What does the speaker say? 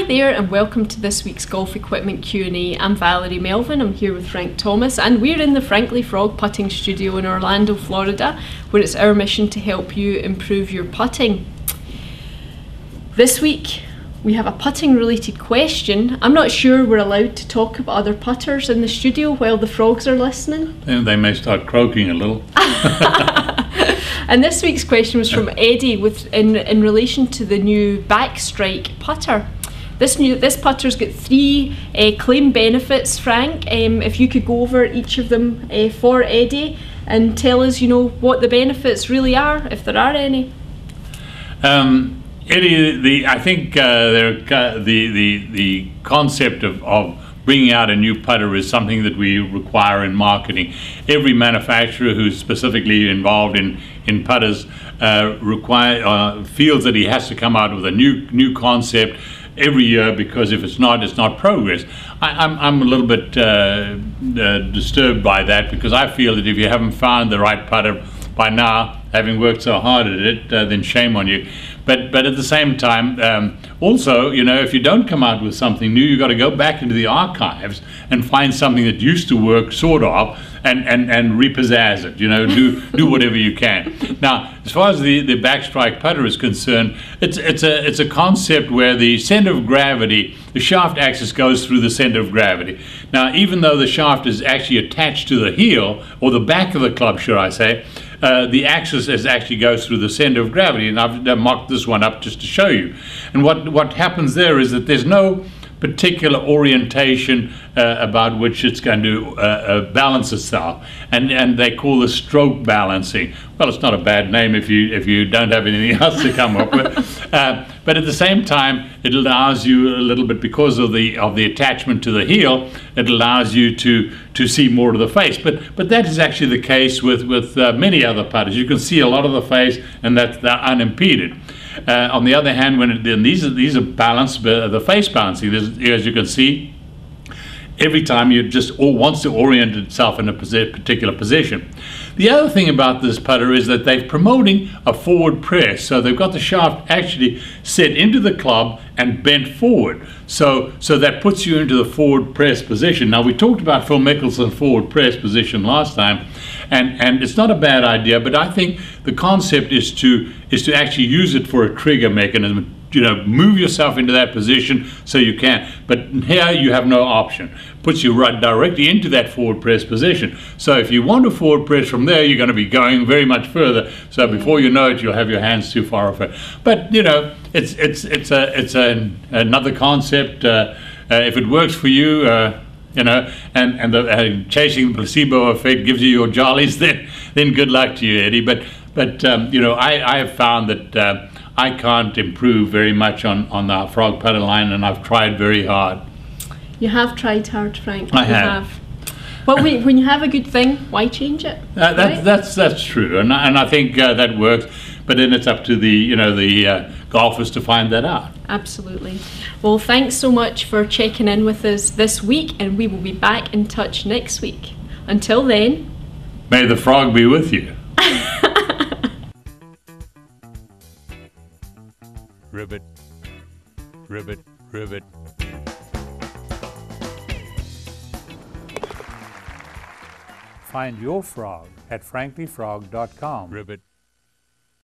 there, and welcome to this week's Golf Equipment Q&A. I'm Valerie Melvin, I'm here with Frank Thomas, and we're in the Frankly Frog Putting Studio in Orlando, Florida, where it's our mission to help you improve your putting. This week, we have a putting related question. I'm not sure we're allowed to talk about other putters in the studio while the frogs are listening. They may start croaking a little. And this week's question was from Eddie in relation to the new Backstrike putter. This putter's got three claim benefits, Frank. If you could go over each of them for Eddie and tell us, what the benefits really are, if there are any. Eddie, I think the concept of bringing out a new putter is something that we require in marketing. Every manufacturer who's specifically involved in putters feels that he has to come out with a new concept every year, because if it's not progress. I'm a little bit disturbed by that, because I feel that if you haven't found the right putter by now, having worked so hard at it, then shame on you. But at the same time, also, if you don't come out with something new, you've got to go back into the archives and find something that used to work, sort of, and repossess it. Do whatever you can. Now, as far as the Backstrike putter is concerned, it's a concept where the center of gravity, the shaft axis goes through the center of gravity. Now, even though the shaft is actually attached to the heel, or the back of the club, should I say, the axis actually goes through the center of gravity, and I've marked this one up just to show you. And what happens there is that there's no particular orientation about which it's going to balance itself, and they call this stroke balancing. Well, it's not a bad name if you don't have anything else to come up with. But at the same time, it allows you a little bit, because of the attachment to the heel, it allows you to see more of the face. But that is actually the case with many other putters. You can see a lot of the face, and they're unimpeded. On the other hand, these are balanced, the face balancing, as you can see, every time you just wants to orient itself in a particular position. The other thing about this putter is that they're promoting a forward press. So they've got the shaft actually set into the club and bent forward. So that puts you into the forward press position. Now, we talked about Phil Mickelson's forward press position last time, and it's not a bad idea, but I think the concept is to actually use it for a trigger mechanism. Move yourself into that position so you can. But here you have no option. Puts you right directly into that forward press position. So if you want to forward press from there, you're going to be going very much further. So before you know it, you'll have your hands too far off it. But it's another concept. If it works for you, and chasing the placebo effect gives you your jollies, then good luck to you, Eddie. But I have found that I can't improve very much on the frog putter line, and I've tried very hard. You have tried hard, Frank. I have. Well, when you have a good thing, why change it? Right? That's true, and I think that works. But then it's up to the golfers to find that out. Absolutely. Well, thanks so much for checking in with us this week, and we will be back in touch next week. Until then, may the frog be with you. Ribbit, ribbit, ribbit. Find your frog at franklyfrog.com. Ribbit.